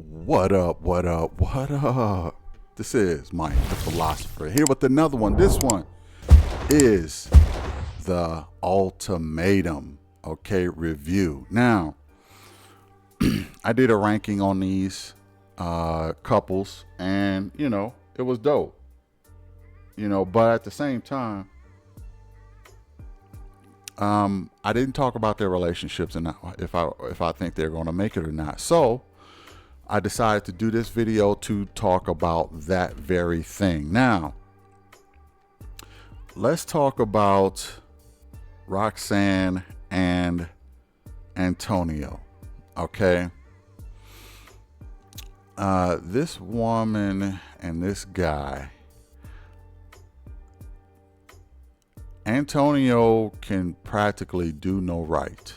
What up, what up, what up? This is Mike the Philosopher here with another one. This one is the Ultimatum, review. Now, I did a ranking on these couples and, it was dope. But at the same time, I didn't talk about their relationships and if I think they're going to make it or not. So I decided to do this video to talk about that very thing. Now, let's talk about Rox San and Antonio. Okay. This woman and this guy, Antonio can practically do no right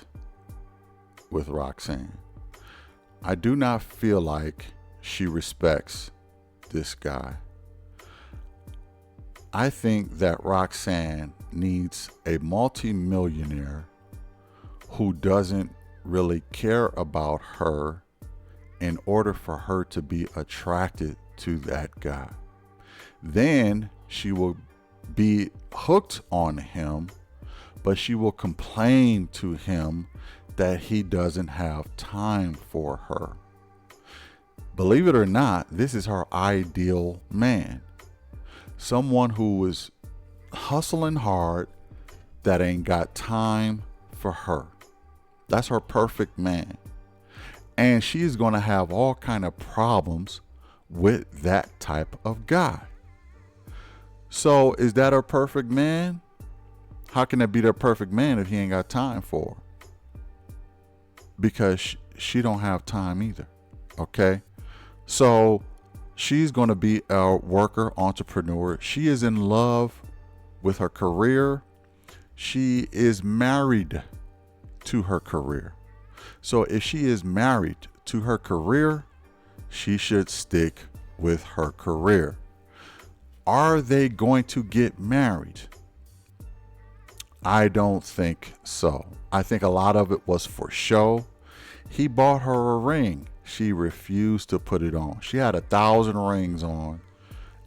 with Rox San. I do not feel like she respects this guy. I think that Rox San needs a multimillionaire who doesn't really care about her in order for her to be attracted to that guy. Then she will be hooked on him, but she will complain to him that he doesn't have time for her. Believe it or not, this is her ideal man. Someone who is hustling hard that ain't got time for her. That's her perfect man. And she's going to have all kind of problems with that type of guy. So is that her perfect man? How can that be their perfect man if he ain't got time for her? Because she don't have time either. Okay. So she's going to be a worker, entrepreneur. She is in love with her career. She is married to her career. So if she is married to her career, she should stick with her career. Are they going to get married? I don't think so. I think a lot of it was for show. He bought her a ring. She refused to put it on. She had 1,000 rings on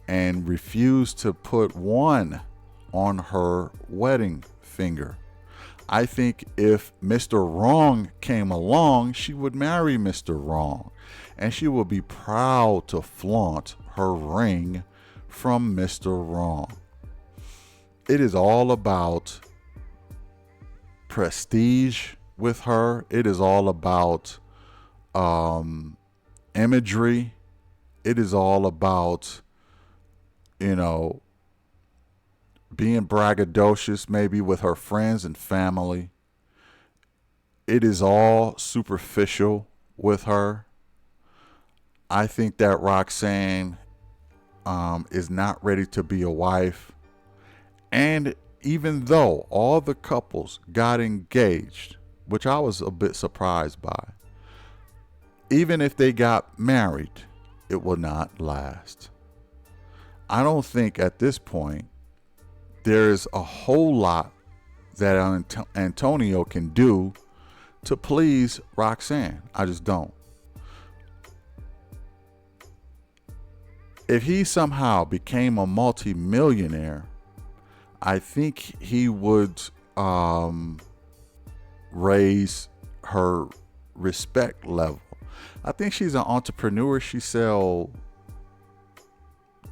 and refused to put one on her wedding finger. I think if Mr. Wrong came along, she would marry Mr. Wrong, and she would be proud to flaunt her ring from Mr. Wrong. It is all about prestige with her. It is all about imagery. It is all about, being braggadocious maybe with her friends and family. It is all superficial with her. I think that Rox San is not ready to be a wife. And even though all the couples got engaged, which I was a bit surprised by, even if they got married, it will not last. I don't think at this point there's a whole lot that Antonio can do to please Rox San. I just don't. If he somehow became a multimillionaire, I think he would raise her respect level. I think she's an entrepreneur. She sell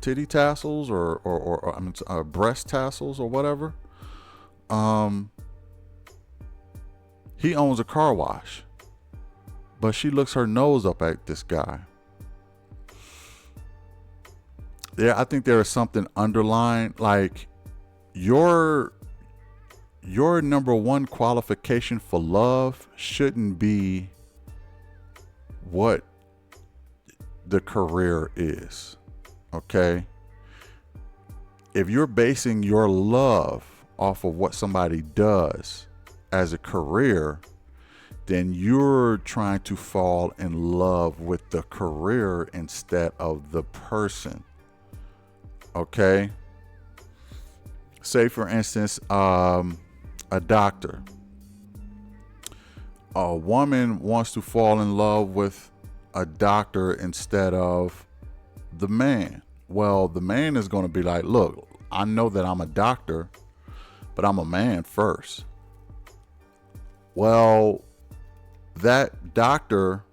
titty tassels or breast tassels or whatever. He owns a car wash, but she looks her nose up at this guy. Yeah, I think there is something underlying, like your number one qualification for love shouldn't be what the career is. Okay. If you're basing your love off of what somebody does as a career, then you're trying to fall in love with the career instead of the person. Okay. Say for instance, a doctor. A woman wants to fall in love with a doctor instead of the man? Well, the man is going to be like, look, I know that I'm a doctor, but I'm a man first. Well, that doctor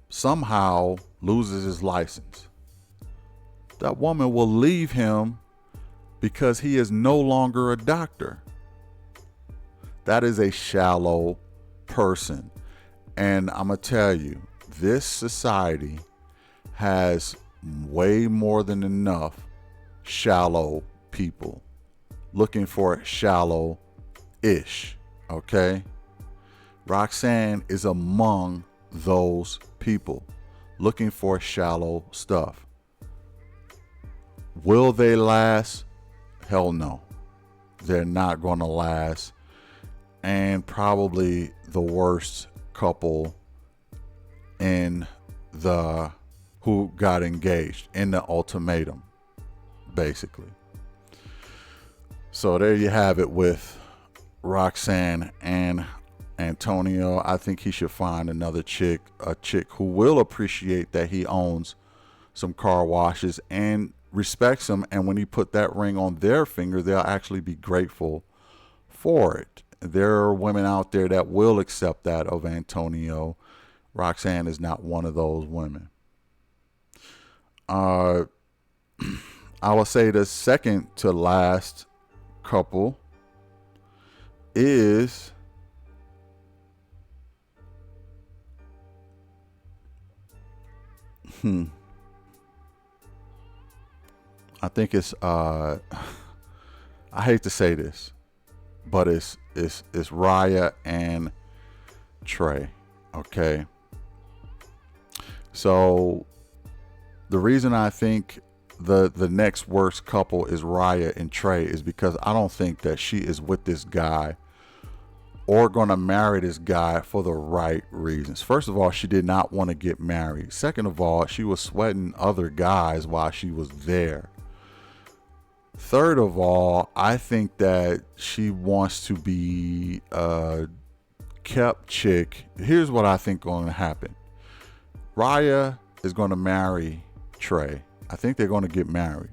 somehow loses his license. That woman will leave him because he is no longer a doctor. That is a shallow person. And I'm going to tell you, this society has way more than enough shallow people looking for shallow-ish, okay? Rox San is among those people looking for shallow stuff. Will they last? Hell no. They're not going to last. And probably the worst couple in the who got engaged in the Ultimatum, basically. So there you have it with Rox San and Antonio. I think he should find another chick, a chick who will appreciate that he owns some car washes and respects him. And when he put that ring on their finger, they'll actually be grateful for it. There are women out there that will accept that of Antonio. Rox San is not one of those women. I will say the second to last couple is I think it's I hate to say this, but it's Rya and Trey. Okay. So the reason I think the next worst couple is Rya and Trey is because I don't think that she is with this guy or going to marry this guy for the right reasons. First of all, she did not want to get married. Second of all, she was sweating other guys while she was there. Third of all, I think that she wants to be a kept chick. Here's what I think going to happen. Rya is going to marry Trey. I think they're going to get married.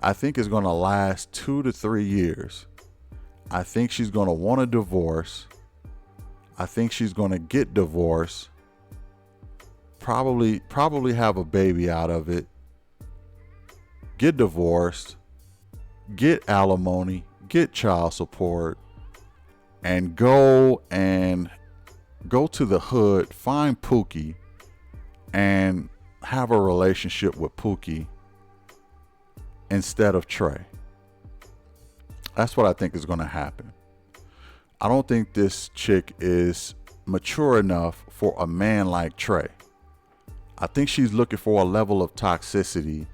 I think it's going to last 2 to 3 years. I think she's going to want a divorce. I think she's going to get divorced. Probably have a baby out of it. Get divorced. Get alimony. Get child support. And go to the hood, find Pookie, and have a relationship with Pookie instead of Trey. That's what I think is going to happen. I don't think this chick is mature enough for a man like Trey. I think she's looking for a level of toxicity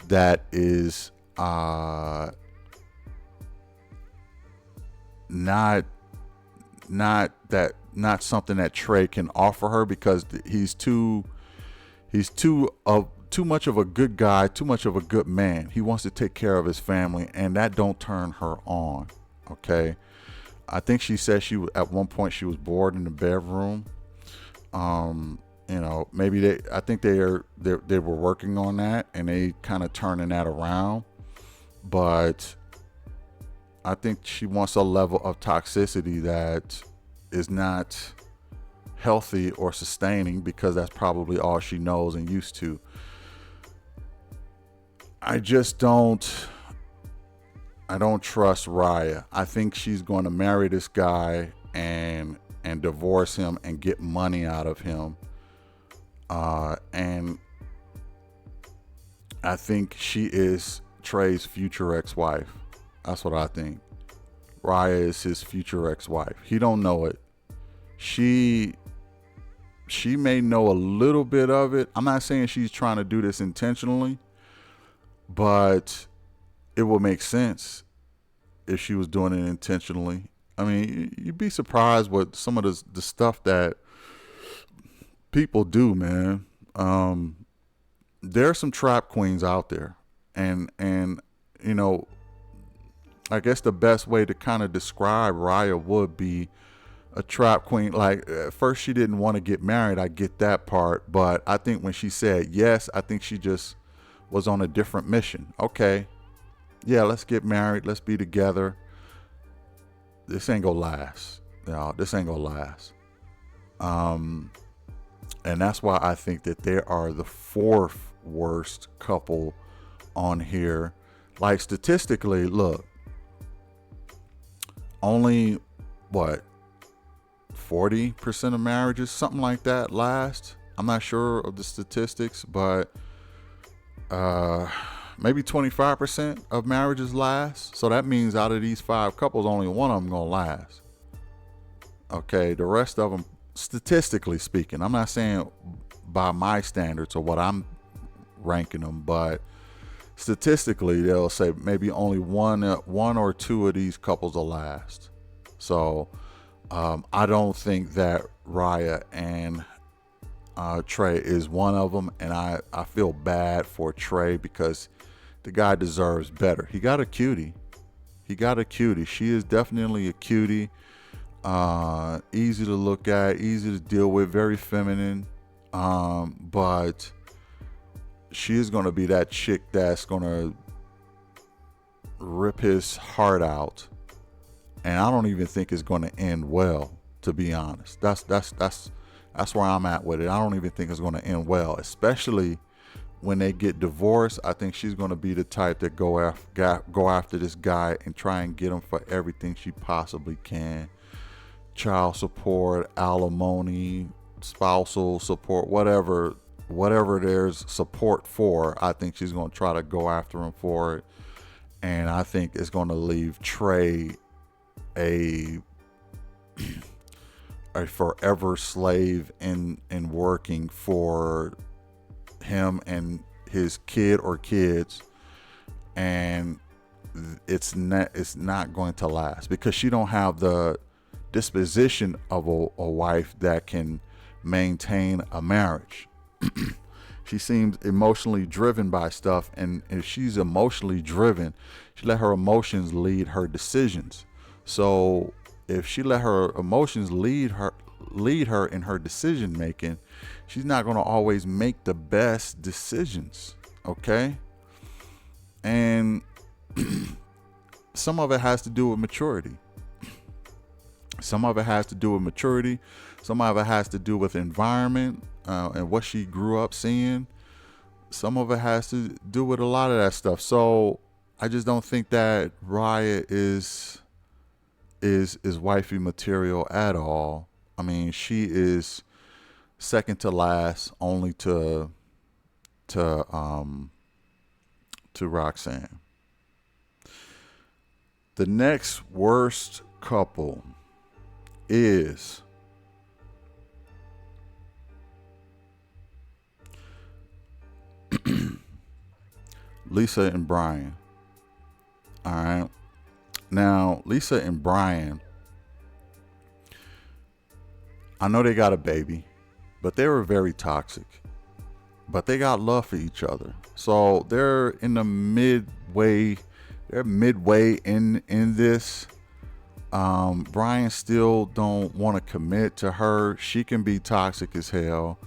that is not something that Trey can offer her, because he's too much of a good guy, too much of a good man. He wants to take care of his family, and that don't turn her on. Okay, I think she said at one point she was bored in the bedroom. Maybe I think they were working on that, and they kind of turning that around. But I think she wants a level of toxicity that is not healthy or sustaining, because that's probably all she knows and used to. I don't trust Rya. I think she's going to marry this guy and divorce him and get money out of him. And I think she is Trey's future ex-wife. That's what I think. Rya is his future ex-wife. He don't know it. She may know a little bit of it. I'm not saying she's trying to do this intentionally, but it would make sense if she was doing it intentionally. I mean, you'd be surprised what some of the stuff that people do, man. There are some trap queens out there, and I guess the best way to kind of describe Rya would be a trap queen. Like at first she didn't want to get married. I get that part, but I think when she said yes, I think she just was on a different mission. Okay, yeah, let's get married. Let's be together. This ain't gonna last. No, this ain't gonna last. Um, and that's why I think that they are the fourth worst couple on here. Like statistically, look, only what 40% of marriages, something like that, last. I'm not sure of the statistics, but maybe 25% of marriages last. So that means out of these five couples, only one of them gonna last. Okay, the rest of them, statistically speaking, I'm not saying by my standards or what I'm ranking them, but statistically, they'll say maybe only one or two of these couples will last. So I don't think that Rya and Trey is one of them, and I feel bad for Trey because the guy deserves better. He got a cutie. She is definitely a cutie. Easy to look at, easy to deal with, very feminine. But she is going to be that chick that's going to rip his heart out, and I don't even think it's going to end well. To be honest, that's where I'm at with it. I don't even think it's going to end well, especially when they get divorced. I think she's going to be the type that go after this guy and try and get him for everything she possibly can. Child support, alimony, spousal support, whatever there's support for, I think she's going to try to go after him for it. And I think it's going to leave Trey a forever slave in working for him and his kid or kids. And it's not going to last because she don't have the disposition of a wife that can maintain a marriage. She seems emotionally driven by stuff, and if she's emotionally driven, she let her emotions lead her decisions. So if she let her emotions lead her in her decision making, she's not going to always make the best decisions. Okay, and some of it has to do with maturity. Some of it has to do with maturity. Some of it has to do with environment and what she grew up seeing. Some of it has to do with a lot of that stuff. So I just don't think that Rya is wifey material at all. I mean, she is second to last, only to Rox San. The next worst couple is Lisa and Brian. All right. Now, Lisa and Brian, I know they got a baby, but they were very toxic. But they got love for each other. So they're in the midway. They're midway in this. Brian still don't want to commit to her. She can be toxic as hell.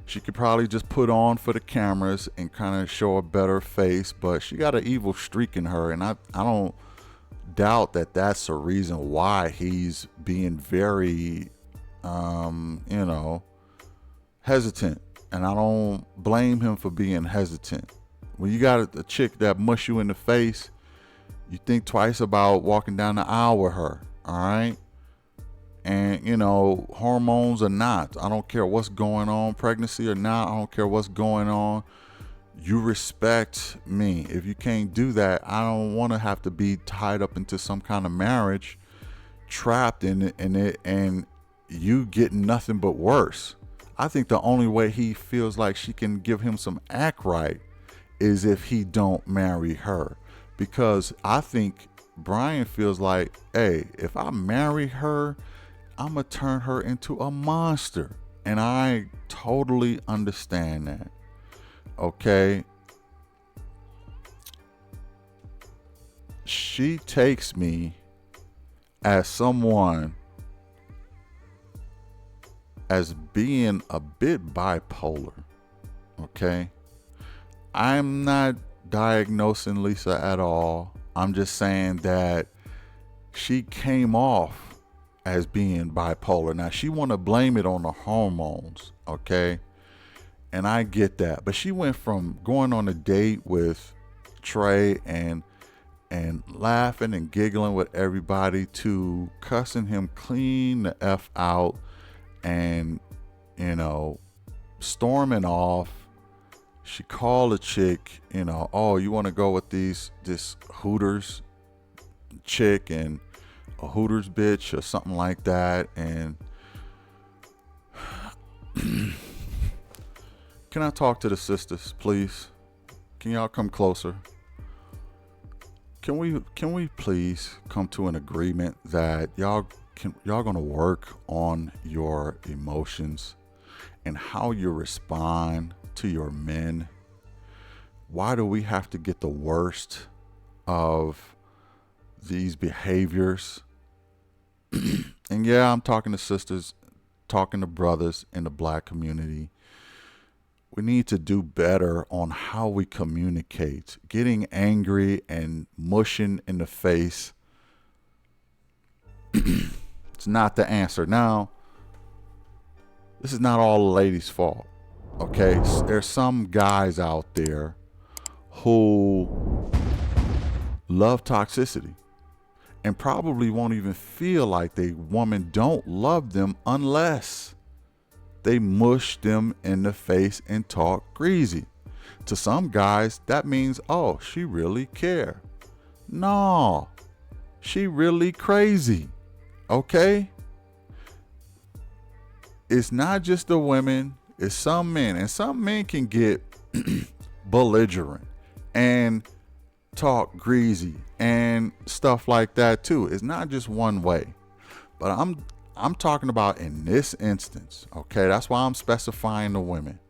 She could probably just put on for the cameras and kind of show a better face, but she got an evil streak in her, and I don't doubt that that's a reason why he's being very hesitant. And I don't blame him for being hesitant. When you got a chick that mush you in the face, you think twice about walking down the aisle with her. All right. And, hormones or not, I don't care what's going on, pregnancy or not, I don't care what's going on. You respect me. If you can't do that, I don't want to have to be tied up into some kind of marriage, trapped in it, and you get nothing but worse. I think the only way he feels like she can give him some act right is if he don't marry her. Because I think Brian feels like, hey, if I marry her, I'm going to turn her into a monster. And I totally understand that. Okay. She takes me as someone as being a bit bipolar. Okay. I'm not diagnosing Lisa at all. I'm just saying that she came off as being bipolar. Now she want to blame it on the hormones, okay? And I get that. But she went from going on a date with Trey and laughing and giggling with everybody to cussing him clean the F out and, you know, storming off. She called a chick, you know, oh, you want to go with this Hooters chick and a Hooters bitch or something like that. And can I talk to the sisters, please? Can y'all come closer? Can we please come to an agreement that y'all gonna work on your emotions and how you respond to your men? Why do we have to get the worst of these behaviors? And yeah, I'm talking to sisters, talking to brothers in the black community. We need to do better on how we communicate. Getting angry and mushing in the face, it's not the answer. Now, this is not all the ladies' fault. Okay, there's some guys out there who love toxicity and probably won't even feel like the woman don't love them unless they mush them in the face and talk greasy. To some guys, that means, oh, she really care. No, she really crazy. Okay? It's not just the women, it's some men. And some men can get belligerent and talk greasy and stuff like that too. It's not just one way. But I'm talking about in this instance, okay? That's why I'm specifying the women.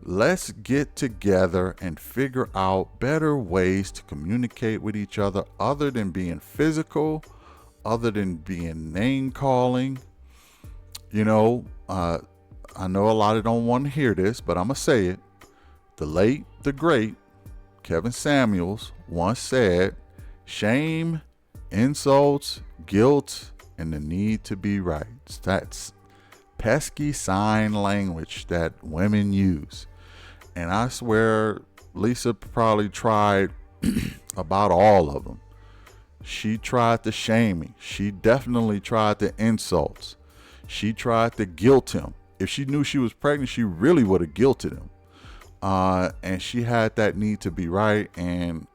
Let's get together and figure out better ways to communicate with each other other than being physical, other than being name calling. You know, I know a lot of don't want to hear this, but I'm going to say it. The late, the great Kevin Samuels once said, shame, insults, guilt, and the need to be right. That's pesky sign language that women use. And I swear Lisa probably tried about all of them. She tried the shaming. She definitely tried the insults. She tried to guilt him. If she knew she was pregnant, she really would have guilted him. And she had that need to be right, and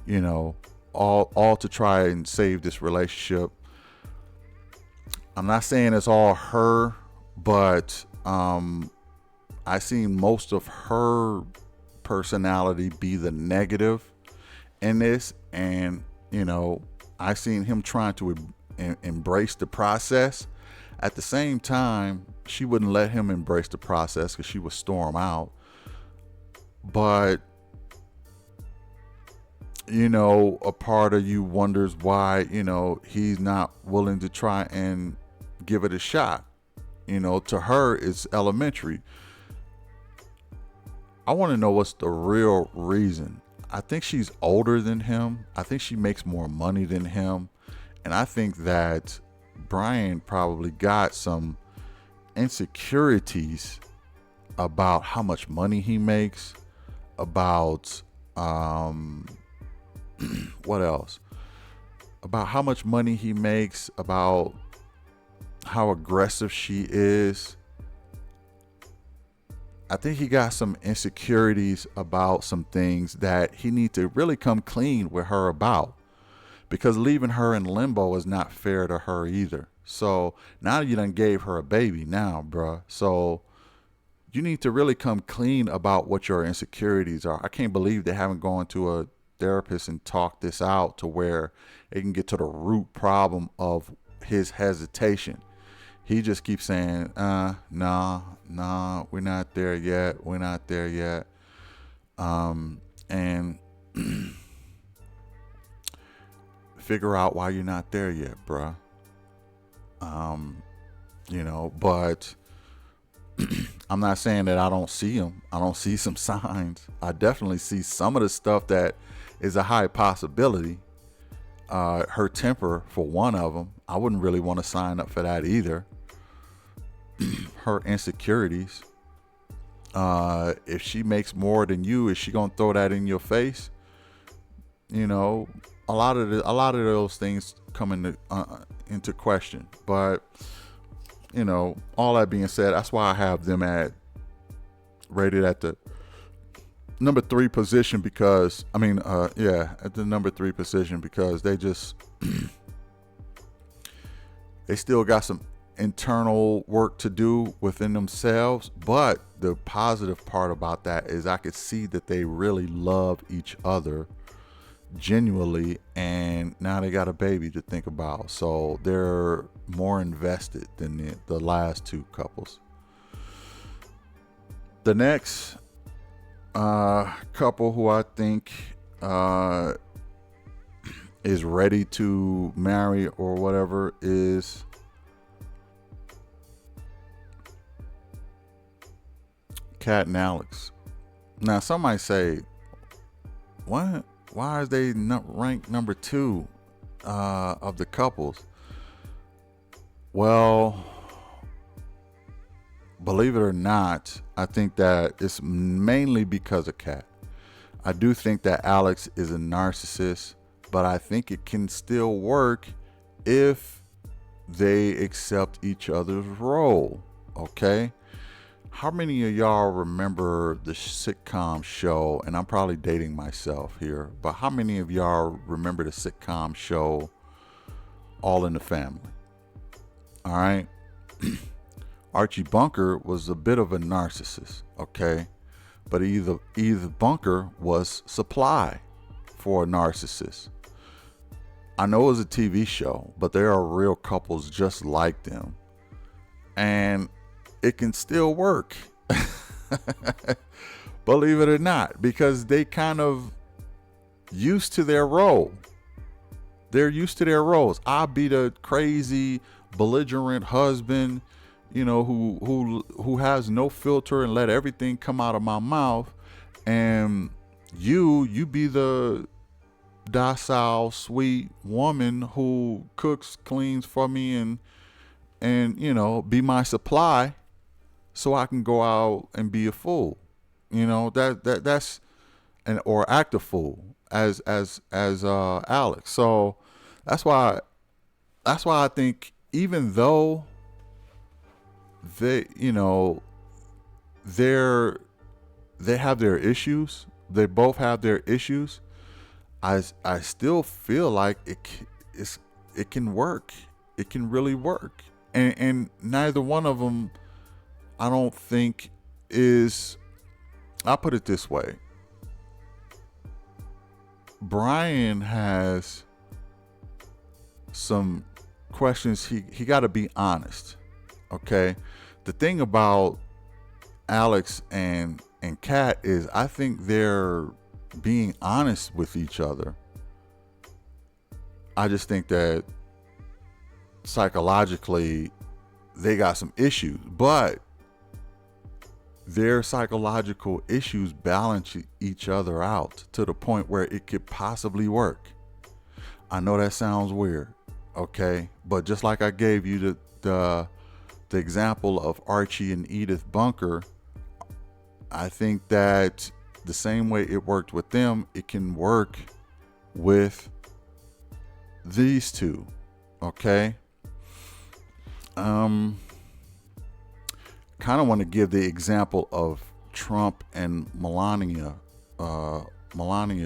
you know, all to try and save this relationship. I'm not saying it's all her, but I seen most of her personality be the negative in this, and you know, I seen him trying to embrace the process. At the same time, she wouldn't let him embrace the process because she would storm out. But you know, a part of you wonders why, you know, he's not willing to try and give it a shot. You know, to her, it's elementary. I want to know what's the real reason. I think she's older than him. I think she makes more money than him. And I think that Brian probably got some insecurities about how much money he makes, about what else? About how much money he makes, about how aggressive she is. I think he got some insecurities about some things that he needs to really come clean with her about, because leaving her in limbo is not fair to her either. So now you done gave her a baby now, bruh. So you need to really come clean about what your insecurities are. I can't believe they haven't gone to a therapist and talked this out to where they can get to the root problem of his hesitation. He just keeps saying, nah, we're not there yet. We're not there yet. And figure out why you're not there yet, bruh. But I'm not saying that I don't see them. I don't see some signs. I definitely see some of the stuff that is a high possibility. Her temper, for one of them, I wouldn't really want to sign up for that either. Her insecurities. If she makes more than you, is she gonna throw that in your face? A lot of those things come into question. But all that being said, that's why I have them rated at the number 3 position, because at the number 3 position, because they just they still got some internal work to do within themselves. But the positive part about that is I could see that they really love each other genuinely, and now they got a baby to think about, so they're more invested than the last 2 couples. The next couple who I think is ready to marry or whatever is Kat and Alex. Now, some might say, what? Why is they ranked number 2 of the couples? Well, believe it or not, I think that it's mainly because of Kat. I do think that Alex is a narcissist, but I think it can still work if they accept each other's role. Okay? How many of y'all remember the sitcom show, and I'm probably dating myself here, but how many of y'all remember the sitcom show All in the Family? All right. Archie Bunker was a bit of a narcissist, okay? But either Bunker was supply for a narcissist. I know it was a TV show, but there are real couples just like them. And it can still work. Believe it or not, because they kind of used to their role. They're used to their roles. I'll be the crazy, belligerent husband, who has no filter and let everything come out of my mouth. And you be the docile, sweet woman who cooks, cleans for me, and be my supply, so I can go out and be a fool. That's or act a fool as Alex. So that's why I think, even though they have their issues, they both have their issues, I still feel like it can work. It can really work. And neither one of them, I don't think, is, I'll put it this way. Brian has some questions. He got to be honest. Okay. The thing about Alex and Kat is, I think they're being honest with each other. I just think that psychologically they got some issues, but their psychological issues balance each other out to the point where it could possibly work. I know that sounds weird, okay? But just like I gave you the example of Archie and Edith Bunker, I think that the same way it worked with them, it can work with these two, okay? Kind of want to give the example of Trump and Melania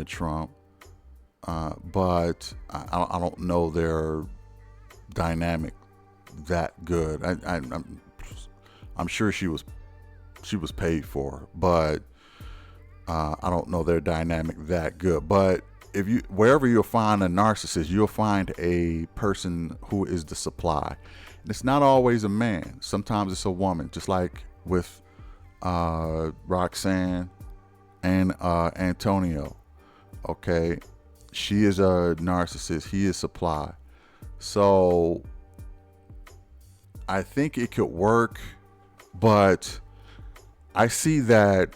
Trump, but I don't know their dynamic that good. I'm sure she was paid for, but I don't know their dynamic that good. But wherever you'll find a narcissist, you'll find a person who is the supply. And it's not always a man. Sometimes it's a woman, just like with Rox San and Antonio. Okay, she is a narcissist. He is supply. So I think it could work, but I see that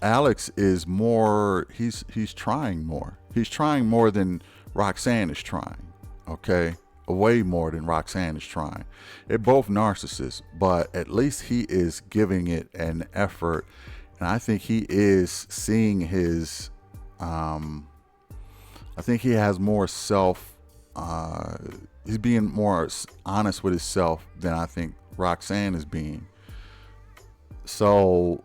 Alex is more. He's trying more. He's trying more than Roxanne is trying. Okay, way more than Roxanne is trying. They're both narcissists, but at least he is giving it an effort, and I think he is seeing his. I think he has more self. He's being more honest with himself than I think Roxanne is being. So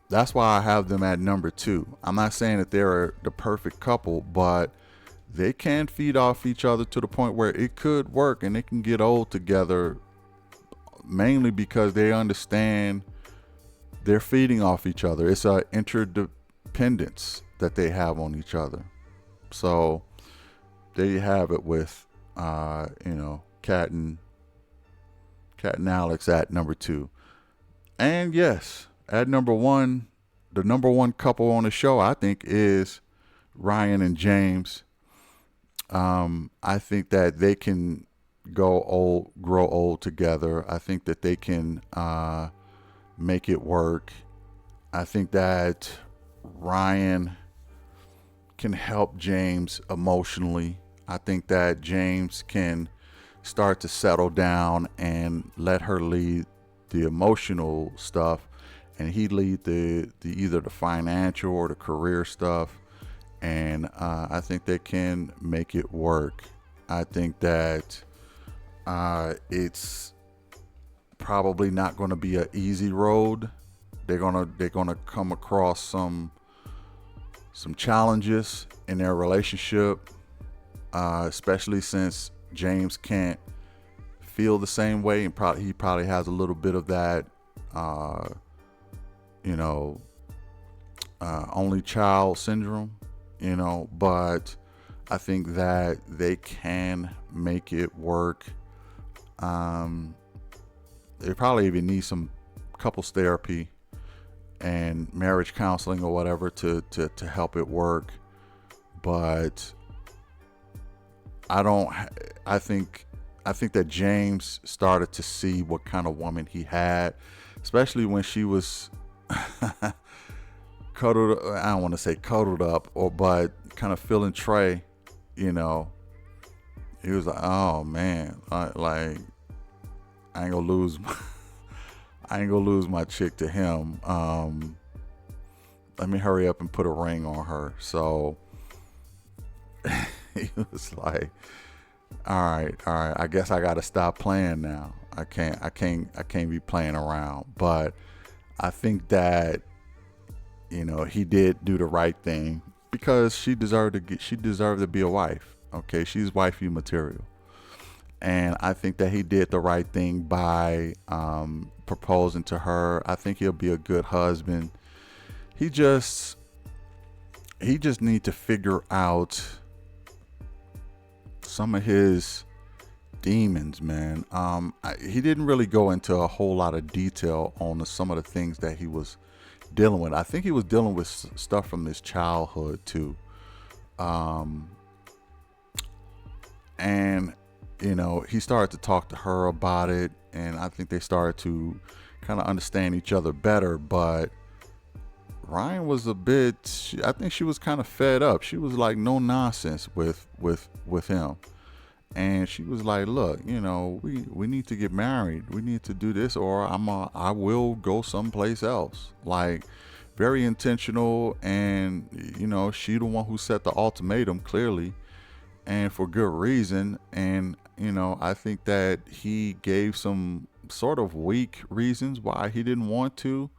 that's why I have them at number 2. I'm not saying that they're the perfect couple, but they can feed off each other to the point where it could work and they can get old together, mainly because they understand they're feeding off each other. It's a interdependence that they have on each other. So there you have it with Kat and Alex at number 2. And yes, at number 1, the number 1 couple on the show, I think, is Ryan and James. I think that they can grow old together. I think that they can make it work. I think that Ryan can help James emotionally. I think that James can start to settle down and let her lead the emotional stuff, and he lead the either the financial or the career stuff. And I think they can make it work. I think that it's probably not going to be an easy road. They're gonna come across some challenges in their relationship, especially since James can't feel the same way, and he probably has a little bit of that, only child syndrome, But I think that they can make it work. They probably even need some couples therapy and marriage counseling or whatever to help it work. But I think that James started to see what kind of woman he had, especially when she was cuddled. I don't want to say cuddled up, but kind of feeling Trey. He was like, "Oh man, I ain't gonna lose." I ain't gonna lose my chick to him. Let me hurry up and put a ring on her. So he was like, all right. I guess I gotta stop playing now. I can't be playing around. But I think that, he did do the right thing because she deserved to be a wife. Okay. She's wifey material. And I think that he did the right thing by proposing to her. I think he'll be a good husband. He just need to figure out some of his demons, man. He didn't really go into a whole lot of detail on some of the things that he was dealing with. I think he was dealing with stuff from his childhood too. And he started to talk to her about it, and I think they started to kind of understand each other better. But Ryan was I think she was kind of fed up. She was like, no nonsense with him. And she was like, look, we need to get married. We need to do this, or I will go someplace else. Like, very intentional. And, she the one who set the ultimatum, clearly, and for good reason. And, I think that he gave some sort of weak reasons why he didn't want to,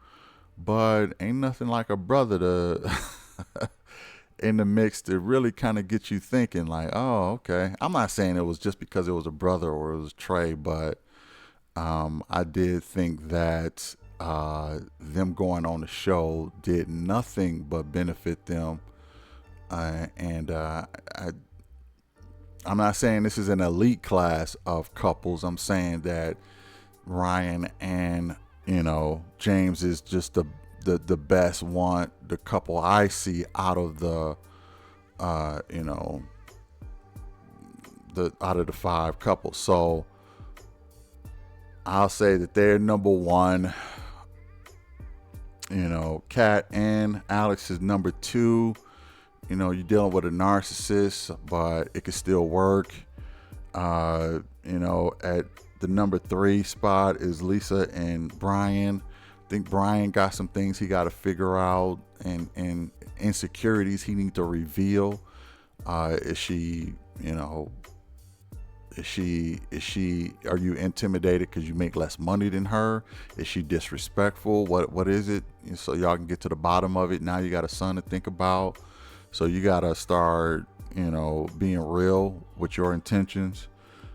but ain't nothing like a brother to in the mix to really kind of get you thinking like, oh, okay. I'm not saying it was just because it was a brother or it was Trey, but I did think that them going on the show did nothing but benefit them. I'm not saying this is an elite class of couples. I'm saying that Ryan and, James is just the best one, the couple I see out of the out of the 5 couples. So I'll say that they're number one. You know, Kat and Alex is number two. You know, you're dealing with a narcissist, but it could still work. You know, at the number three spot is Lisa and Brian. I think Brian got some things he got to figure out, and insecurities he need to reveal. Is she, you know, is she are you intimidated because you make less money than her? Is she disrespectful? What is it? So y'all can get to the bottom of it. Now you got a son to think about. So you got to start, you know, being real with your intentions.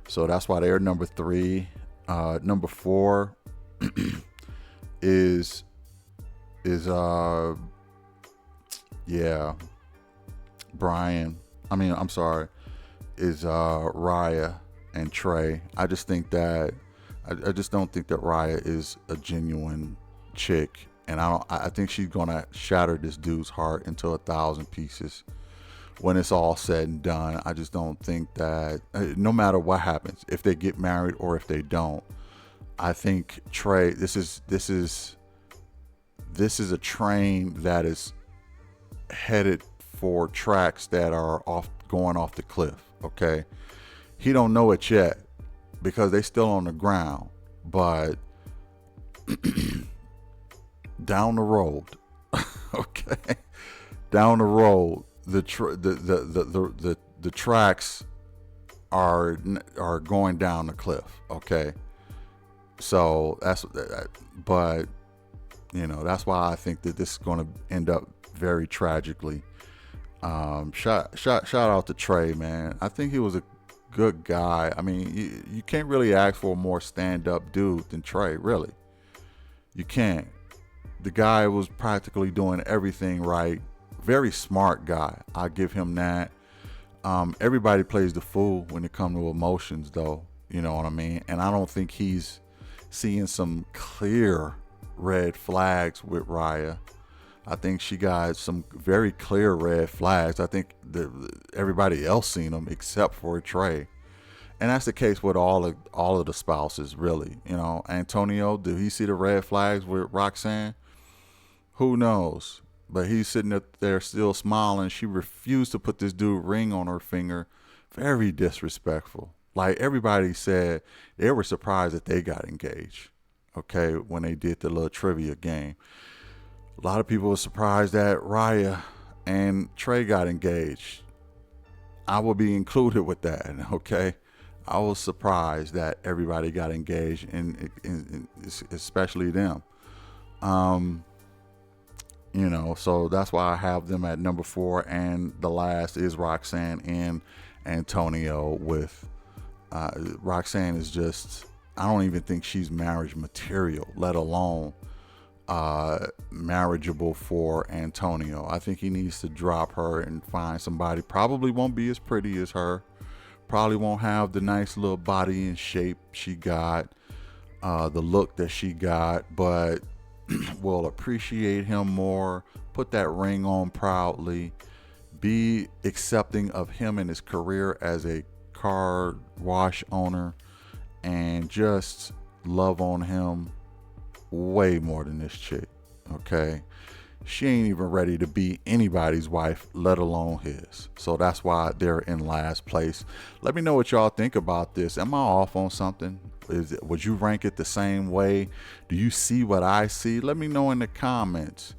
So that's why they're number three. Number four is Brian. I'm sorry, is Rya and Trey. I just think that I just don't think that Rya is a genuine chick, and I think she's gonna shatter this dude's heart into 1,000 pieces when it's all said and done. I just don't think that, no matter what happens, if they get married or if they don't, I think Trey, this is a train that is headed for tracks that are going off the cliff. Okay, he don't know it yet because they still on the ground, but down the road, okay, down the road, the tracks are going down the cliff. Okay, so but you know, that's why I think that this is going to end up very tragically. Shout out to Trey, man. I think he was a good guy. I mean, you can't really ask for a more stand-up dude than Trey, really. You can't. The guy was practically doing everything right. Very smart guy. I'll give him that. Everybody plays the fool when it comes to emotions, though. You know what I mean? And I don't think he's seeing some clear red flags with Rya. I think she got some very clear red flags. I think everybody else seen them except for Trey, and that's the case with all of the spouses, really. You know, Antonio, did he see the red flags with Rox San? Who knows? But he's sitting up there still smiling. She refused to put this dude ring on her finger. Very disrespectful. Like, everybody said they were surprised that they got engaged. Okay, when they did the little trivia game. A lot of people were surprised that Rya and Trey got engaged. I will be included with that, okay? I was surprised that everybody got engaged, and especially them. You know, so that's why I have them at number four, and the last is Rox San and Antonio. With Rox San is just, I don't even think she's marriage material, let alone marriageable for Antonio. I think he needs to drop her and find somebody. Probably won't be as pretty as her. Probably won't have the nice little body and shape she got, the look that she got, but will appreciate him more. Put that ring on proudly. Be accepting of him and his career as a car wash owner, and just love on him way more than this chick. Okay, she ain't even ready to be anybody's wife, let alone his. So that's why they're in last place. Let me know what y'all think about this. Am I off on something? Would you rank it the same way? Do you see what I see? Let me know in the comments.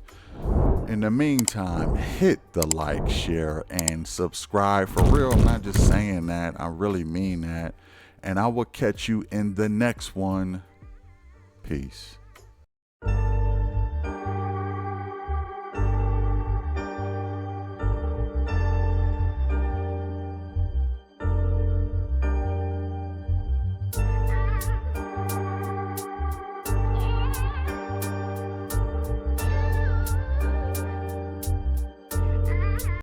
In the meantime, hit the like, share, and subscribe. For real, I'm not just saying that. I really mean that. And I will catch you in the next one. Peace.